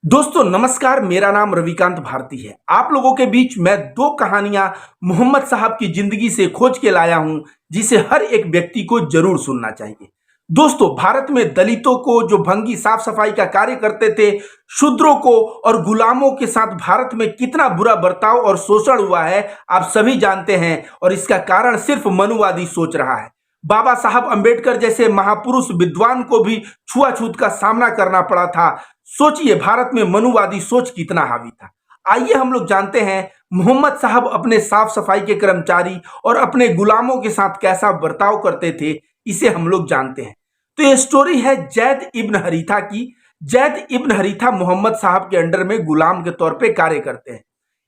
दोस्तों नमस्कार। मेरा नाम रविकांत भारती है। आप लोगों के बीच मैं दो कहानियां मोहम्मद साहब की जिंदगी से खोज के लाया हूं, जिसे हर एक व्यक्ति को जरूर सुनना चाहिए। दोस्तों, भारत में दलितों को जो भंगी साफ सफाई का कार्य करते थे, शूद्रों को और गुलामों के साथ भारत में कितना बुरा बर्ताव और शोषण हुआ है, आप सभी जानते हैं। और इसका कारण सिर्फ मनुवादी सोच रहा है। बाबा साहब अंबेडकर जैसे महापुरुष विद्वान को भी छुआछूत का सामना करना पड़ा था। सोचिए, भारत में मनुवादी सोच कितना हावी था। आइए हम लोग जानते हैं मोहम्मद साहब अपने साफ सफाई के कर्मचारी और अपने गुलामों के साथ कैसा बर्ताव करते थे। इसे हम लोग जानते हैं। तो ये स्टोरी है जैद इब्न हरीथा की। जैद इब्न हरीथा मोहम्मद साहब के अंडर में गुलाम के तौर पे कार्य करते हैं।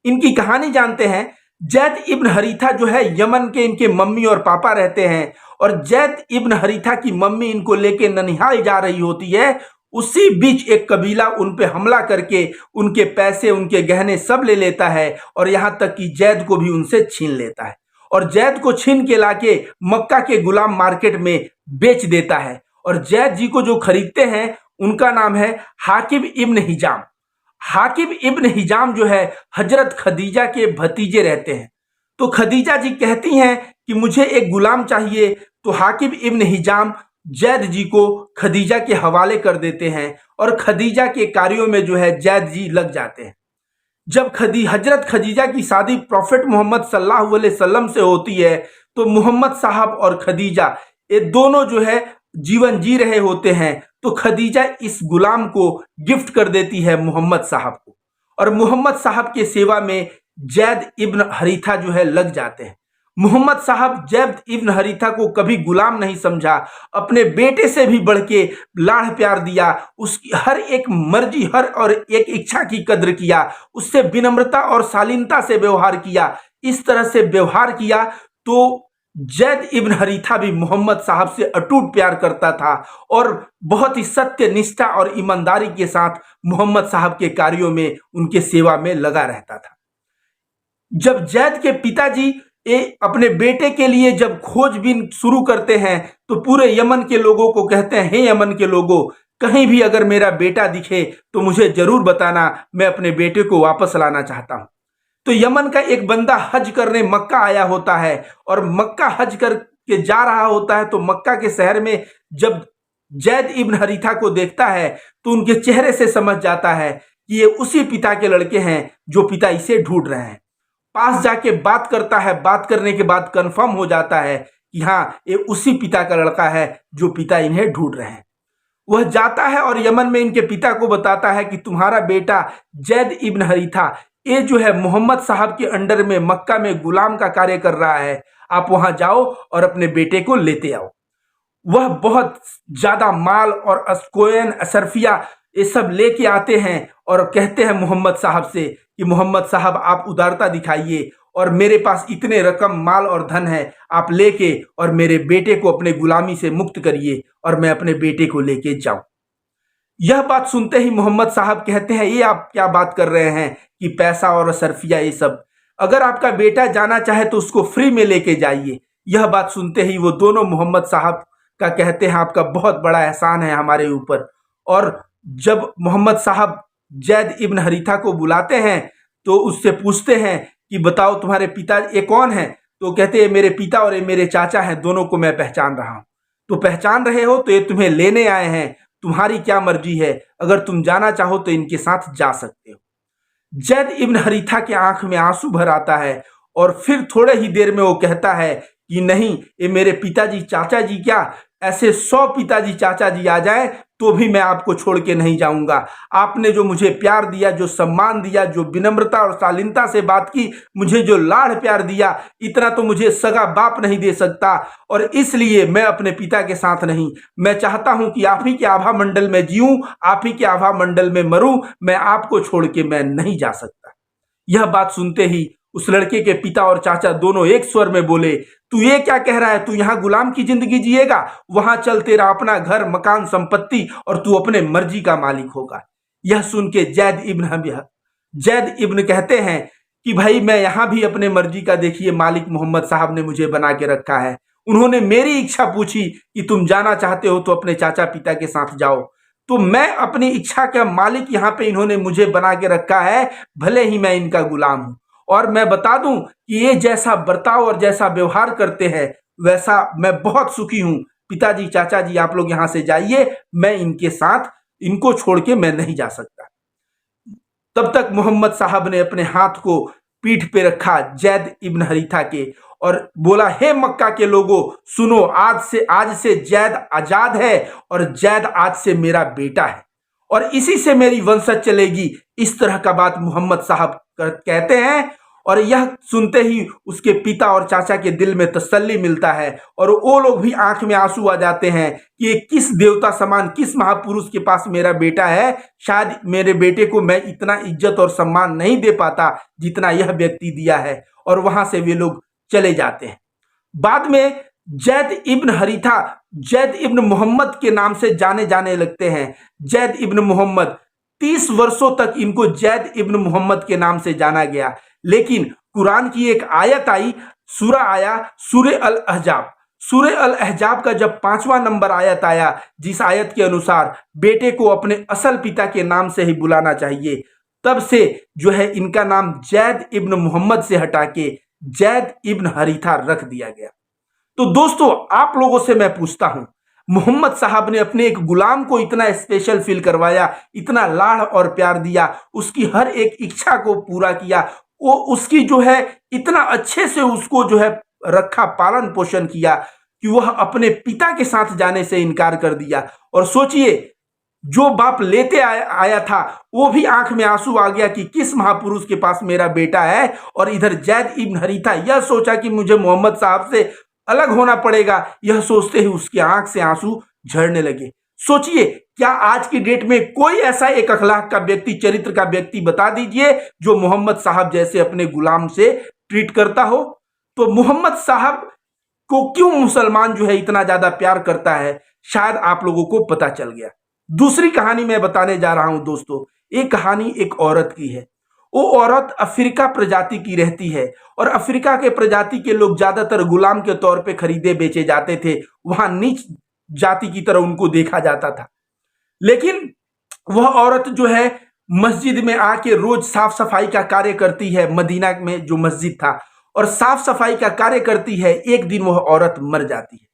इनकी कहानी जानते हैं। जैद इब्न हरीथा जो है, यमन के इनके मम्मी और पापा रहते हैं। और जैद इब्न हरीथा की मम्मी इनको लेके ननिहाल जा रही होती है। उसी बीच एक कबीला उन पे हमला करके उनके पैसे, उनके गहने सब ले लेता है और यहां तक कि जैद को भी उनसे छीन लेता है। और जैद को छीन के लाके मक्का के गुलाम मार्केट में बेच देता है। और जैद जी को जो खरीदते हैं उनका नाम है हाकिम इब्न हिजाम। हाकिम इब्न हिजाम जो है, हजरत खदीजा के भतीजे रहते हैं। तो खदीजा जी कहती हैं कि मुझे एक गुलाम चाहिए। तो हाकिम इब्न हिजाम जैद जी को खदीजा के हवाले कर देते हैं और खदीजा के कार्यों में जो है जैद जी लग जाते हैं। जब हजरत खदीजा की शादी प्रॉफेट मोहम्मद सल्लल्लाहु अलैहि वसल्लम से होती है, तो मोहम्मद साहब और खदीजा ये दोनों जो है जीवन जी रहे होते हैं। तो खदीजा इस गुलाम को गिफ्ट कर देती है मोहम्मद साहब को। और मोहम्मद साहब के सेवा में जैद इब्न हरीथा जो है लग जाते हैं। मोहम्मद साहब जैद इब्न हरीथा को कभी गुलाम नहीं समझा, अपने बेटे से भी बढ़ के लाड़ प्यार दिया, उसकी हर एक मर्जी, हर और एक इच्छा की कद्र किया, उससे विनम्रता और शालीनता से व्यवहार किया। इस तरह से व्यवहार किया तो जैद इब्न हरीथा भी मोहम्मद साहब से अटूट प्यार करता था और बहुत ही सत्य, निष्ठा और ईमानदारी के साथ मोहम्मद साहब के कार्यों में, उनके सेवा में लगा रहता था। जब जैद के पिताजी अपने बेटे के लिए जब खोजबीन शुरू करते हैं, तो पूरे यमन के लोगों को कहते हैं, हे यमन के लोगों, कहीं भी अगर मेरा बेटा दिखे तो मुझे जरूर बताना, मैं अपने बेटे को वापस लाना चाहता हूं। तो यमन का एक बंदा हज करने मक्का आया होता है और मक्का हज करके जा रहा होता है। तो मक्का के शहर में जब जैद इब्न हरीथा को देखता है, तो उनके चेहरे से समझ जाता है कि ये उसी पिता के लड़के हैं जो पिता इसे ढूंढ रहे हैं। पास जाके बात करता है। बात करने के बाद कंफर्म हो जाता है कि हाँ, ये उसी पिता का लड़का है जो पिता इन्हें ढूंढ रहे हैं। वह जाता है और यमन में इनके पिता को बताता है कि तुम्हारा बेटा जैद इब्न हरीथा ये जो है मोहम्मद साहब के अंडर में मक्का में गुलाम का कार्य कर रहा है। आप वहां जाओ और अपने बेटे को लेते आओ। वह बहुत ज्यादा माल और कोयन, अशरफिया ये सब लेके आते हैं और कहते हैं मोहम्मद साहब से कि मोहम्मद साहब, आप उदारता दिखाइए और मेरे पास इतने रकम, माल और धन है, आप लेके और मेरे बेटे को अपने गुलामी से मुक्त करिए और मैं अपने बेटे को लेके जाऊं। यह बात सुनते ही मोहम्मद साहब कहते हैं, ये आप क्या बात कर रहे हैं कि पैसा और असरफिया ये सब, अगर आपका बेटा जाना चाहे तो उसको फ्री में लेके जाइए। यह बात सुनते ही वो दोनों मोहम्मद साहब का कहते हैं, आपका बहुत बड़ा एहसान है हमारे ऊपर। और जब मोहम्मद साहब जैद इब्न हरीथा को बुलाते हैं तो उससे पूछते हैं कि बताओ तुम्हारे पिता ये कौन है। तो कहते हैं, मेरे पिता और ये मेरे चाचा हैं, दोनों को मैं पहचान रहा हूं। तो पहचान रहे हो तो ये तुम्हें लेने आए हैं, तुम्हारी क्या मर्जी है, अगर तुम जाना चाहो तो इनके साथ जा सकते हो। जैद इब्न हरीथा के आंख में आंसू भर आता है और फिर थोड़े ही देर में वो कहता है कि नहीं, ये मेरे पिताजी, चाचा जी क्या, ऐसे 100 पिताजी चाचा जी आ जाए तो भी मैं आपको छोड़ के नहीं जाऊंगा। आपने जो मुझे प्यार दिया, जो सम्मान दिया, जो विनम्रता और शालीनता से बात की, मुझे जो लाड़ प्यार दिया, इतना तो मुझे सगा बाप नहीं दे सकता। और इसलिए मैं अपने पिता के साथ नहीं, मैं चाहता हूं कि आप ही के आभा मंडल में जीऊं, आप ही के आभा मंडल में मरूं, मैं आपको छोड़ के मैं नहीं जा सकता। यह बात सुनते ही उस लड़के के पिता और चाचा दोनों एक स्वर में बोले, तू ये क्या कह रहा है, तू यहाँ गुलाम की जिंदगी जिएगा, वहां चल, तेरा अपना घर, मकान, संपत्ति और तू अपने मर्जी का मालिक होगा। यह सुन के जैद इब्न कहते हैं कि भाई, मैं यहां भी अपने मर्जी का, देखिए, मालिक मोहम्मद साहब ने मुझे बना के रखा है। उन्होंने मेरी इच्छा पूछी कि तुम जाना चाहते हो तो अपने चाचा पिता के साथ जाओ। तो मैं अपनी इच्छा का मालिक यहाँ पे इन्होंने मुझे बना के रखा है, भले ही मैं इनका गुलाम हूं। और मैं बता दूं कि ये जैसा बर्ताव और जैसा व्यवहार करते हैं वैसा मैं बहुत सुखी हूं। पिताजी, चाचा जी, आप लोग यहां से जाइए, मैं इनके साथ, इनको छोड़ के मैं नहीं जा सकता। तब तक मोहम्मद साहब ने अपने हाथ को पीठ पे रखा जैद इब्न हरीथा के और बोला, हे मक्का के लोगों सुनो, आज से जैद आजाद है और जैद आज से मेरा बेटा है और इसी से मेरी वंशज चलेगी। इस तरह का बात मोहम्मद साहब कहते हैं और यह सुनते ही उसके पिता और चाचा के दिल में तसल्ली मिलता है और वो लोग भी आंख में आंसू आ जाते हैं कि ये किस देवता समान, किस महापुरुष के पास मेरा बेटा है। शायद मेरे बेटे को मैं इतना इज्जत और सम्मान नहीं दे पाता जितना यह व्यक्ति दिया है। और वहां से वे लोग चले जाते हैं। बाद में जैद इब्न हरीथा जैद इब्न मोहम्मद के नाम से जाने जाने लगते हैं। जैद इब्न मोहम्मद, 30 वर्षों तक इनको जैद इब्न मोहम्मद के नाम से जाना गया। लेकिन कुरान की एक आयत आई, सूरा आया, सूरे अल अहजाब। सूरे अल अहजाब का जब 5वां नंबर आयत आया, जिस आयत के अनुसार बेटे को अपने असल पिता के नाम से ही बुलाना चाहिए, तब से जो है इनका नाम जैद इब्न मोहम्मद से हटा के जैद इब्न हरीथा रख दिया गया। तो दोस्तों, आप लोगों से मैं पूछता हूं, मोहम्मद साहब ने अपने एक गुलाम को इतना स्पेशल फील करवाया, इतना लाड़ और प्यार दिया, उसकी हर एक इच्छा को पूरा किया, वो उसकी जो है इतना अच्छे से उसको जो है रखा, पालन पोषण किया कि वह अपने पिता के साथ जाने से इनकार कर दिया। और सोचिए, जो बाप लेते आया था वो भी आंख में आंसू आ गया कि किस महापुरुष के पास मेरा बेटा है। और इधर जैद इब्न हरीथा यह सोचा कि मुझे मोहम्मद साहब से अलग होना पड़ेगा, यह सोचते ही उसकी आंख से आंसू झड़ने लगे। सोचिए, क्या आज की डेट में कोई ऐसा एक अखलाक का व्यक्ति, चरित्र का व्यक्ति बता दीजिए जो मोहम्मद साहब जैसे अपने गुलाम से ट्रीट करता हो। तो मोहम्मद साहब को क्यों मुसलमान जो है इतना ज्यादा प्यार करता है, शायद आप लोगों को पता चल गया। दूसरी कहानी मैं बताने जा रहा हूं दोस्तों। एक कहानी एक औरत की है। वो औरत अफ्रीका प्रजाति की रहती है और अफ्रीका के प्रजाति के लोग ज्यादातर गुलाम के तौर पे खरीदे बेचे जाते थे। वहां नीच जाति की तरह उनको देखा जाता था। लेकिन वह औरत जो है मस्जिद में आके रोज साफ सफाई का कार्य करती है। मदीना में जो मस्जिद था, और साफ सफाई का कार्य करती है। एक दिन वह औरत मर जाती है।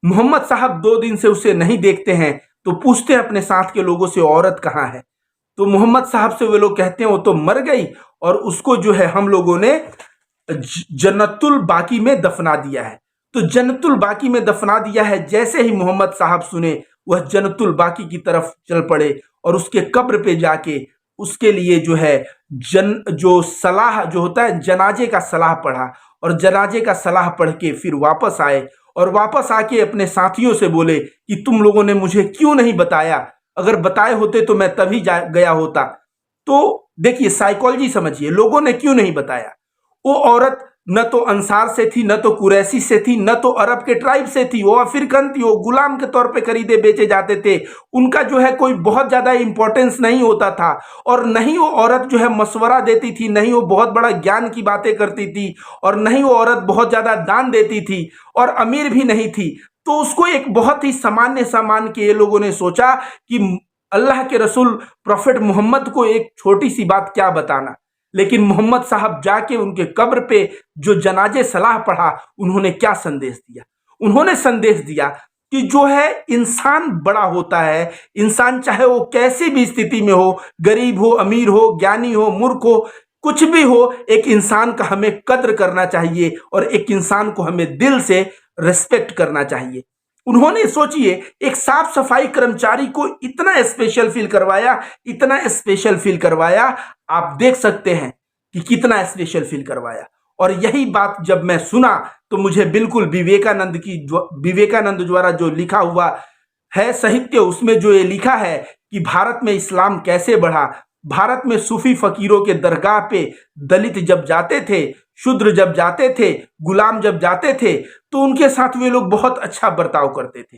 मोहम्मद साहब 2 दिन से उसे नहीं देखते हैं, तो पूछते हैं अपने साथ के लोगों से, औरत कहाँ है। तो मोहम्मद साहब से वे लोग कहते हैं वो तो मर गई और उसको जो है हम लोगों ने जन्नतुल बाकी में दफना दिया है। तो जन्नतुल बाकी में दफना दिया है। जैसे ही मोहम्मद साहब सुने, वह जन्नतुल बाकी की तरफ चल पड़े और उसके कब्र पे जाके उसके लिए जो है जो सलाह जो होता है, जनाजे का सलाह पढ़ा और जनाजे का सलाह पढ़ के फिर वापस आए और वापस आके अपने साथियों से बोले कि तुम लोगों ने मुझे क्यों नहीं बताया, अगर बताए होते तो मैं तभी गया होता। तो देखिए, साइकोलॉजी समझिए, लोगों ने क्यों नहीं बताया। वो औरत न तो अंसार से थी, न तो कुरैशी से थी, न तो अरब के ट्राइब से थी। वो अफ्रीकन थी, वो गुलाम के तौर पे खरीदे बेचे जाते थे। उनका जो है कोई बहुत ज्यादा इंपॉर्टेंस नहीं होता था और नहीं वो औरत जो है मशवरा देती थी, नहीं वो बहुत बड़ा ज्ञान की बातें करती थी और नहीं वो औरत बहुत ज्यादा दान देती थी और अमीर भी नहीं थी। तो उसको एक बहुत ही सामान्य सामान के ये लोगों ने सोचा कि अल्लाह के रसूल प्रोफेट मोहम्मद को एक छोटी सी बात क्या बताना। लेकिन मोहम्मद साहब जाके उनके कब्र पे जो जनाजे सलाह पढ़ा, उन्होंने क्या संदेश दिया। उन्होंने संदेश दिया कि जो है इंसान बड़ा होता है। इंसान चाहे वो कैसी भी स्थिति में हो, गरीब हो, अमीर हो, ज्ञानी हो, मूर्ख हो, कुछ भी हो, एक इंसान का हमें कद्र करना चाहिए और एक इंसान को हमें दिल से रेस्पेक्ट करना चाहिए। उन्होंने सोचिए, एक साफ सफाई कर्मचारी को इतना स्पेशल फील करवाया, इतना स्पेशल फील करवाया। आप देख सकते हैं कि कितना स्पेशल फील करवाया। और यही बात जब मैं सुना तो मुझे बिल्कुल विवेकानंद द्वारा जो लिखा हुआ है साहित्य, उसमें जो ये लिखा है कि भारत में इस्लाम कैसे बढ़ा। भारत में सूफी फकीरों के दरगाह पे दलित जब जाते थे, शूद्र जब जाते थे, गुलाम जब जाते थे, तो उनके साथ वे लोग बहुत अच्छा बर्ताव करते थे।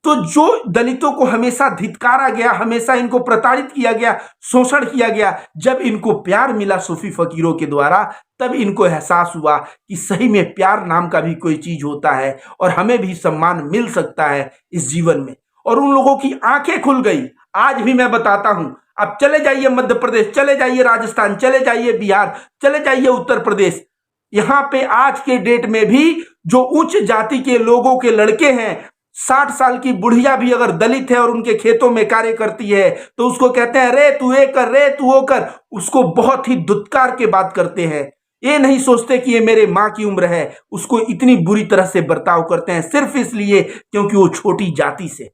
तो जो दलितों को हमेशा धिक्कारा गया, हमेशा इनको प्रताड़ित किया गया, शोषण किया गया, जब इनको प्यार मिला सूफी फकीरों के द्वारा, तब इनको एहसास हुआ कि सही में प्यार नाम का भी कोई चीज होता है और हमें भी सम्मान मिल सकता है इस जीवन में। और उन लोगों की आंखें खुल गई। आज भी मैं बताता हूं, आप चले जाइए मध्य प्रदेश, चले जाइए राजस्थान, चले जाइए बिहार, चले जाइए उत्तर प्रदेश, यहां पे आज के डेट में भी जो उच्च जाति के लोगों के लड़के हैं, 60 साल की बुढ़िया भी अगर दलित है और उनके खेतों में कार्य करती है तो उसको कहते हैं रे तू ये कर, रे तू वो कर, उसको बहुत ही दुत्कार के बात करते हैं। ये नहीं सोचते कि ये मेरे माँ की उम्र है, उसको इतनी बुरी तरह से बर्ताव करते हैं सिर्फ इसलिए क्योंकि वो छोटी जाति से।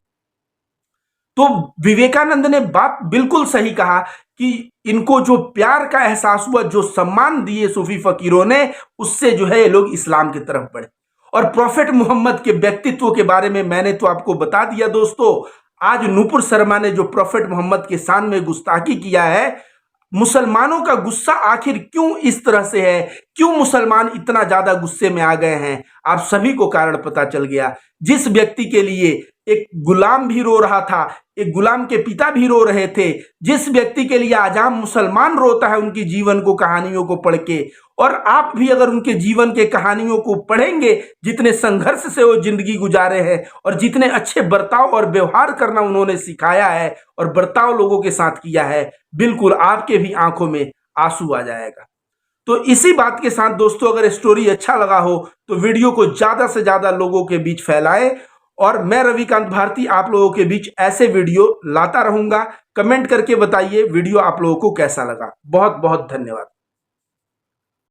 तो विवेकानंद ने बात बिल्कुल सही कहा कि इनको जो प्यार का एहसास हुआ, जो सम्मान दिए सूफी फकीरों ने, उससे जो है ये लोग इस्लाम की तरफ बढ़े। और प्रॉफेट मोहम्मद के व्यक्तित्व के बारे में मैंने तो आपको बता दिया दोस्तों। आज नूपुर शर्मा ने जो प्रॉफेट मोहम्मद के शान में गुस्ताखी किया है, मुसलमानों का गुस्सा आखिर क्यों इस तरह से है, क्यों मुसलमान इतना ज्यादा गुस्से में आ गए हैं, आप सभी को कारण पता चल गया। जिस व्यक्ति के लिए एक गुलाम भी रो रहा था, एक गुलाम के पिता भी रो रहे थे, जिस व्यक्ति के लिए आजाम मुसलमान रोता है उनकी जीवन को, कहानियों को पढ़ के, और आप भी अगर उनके जीवन के कहानियों को पढ़ेंगे, जितने संघर्ष से वो जिंदगी गुजारे हैं और जितने अच्छे बर्ताव और व्यवहार करना उन्होंने सिखाया है और बर्ताव लोगों के साथ किया है, बिल्कुल आपके भी आंखों में आंसू आ जाएगा। तो इसी बात के साथ दोस्तों, अगर स्टोरी अच्छा लगा हो तो वीडियो को ज्यादा से ज्यादा लोगों के बीच फैलाएं, और मैं रविकांत भारती आप लोगों के बीच ऐसे वीडियो लाता रहूंगा। कमेंट करके बताइए वीडियो आप लोगों को कैसा लगा। बहुत बहुत धन्यवाद।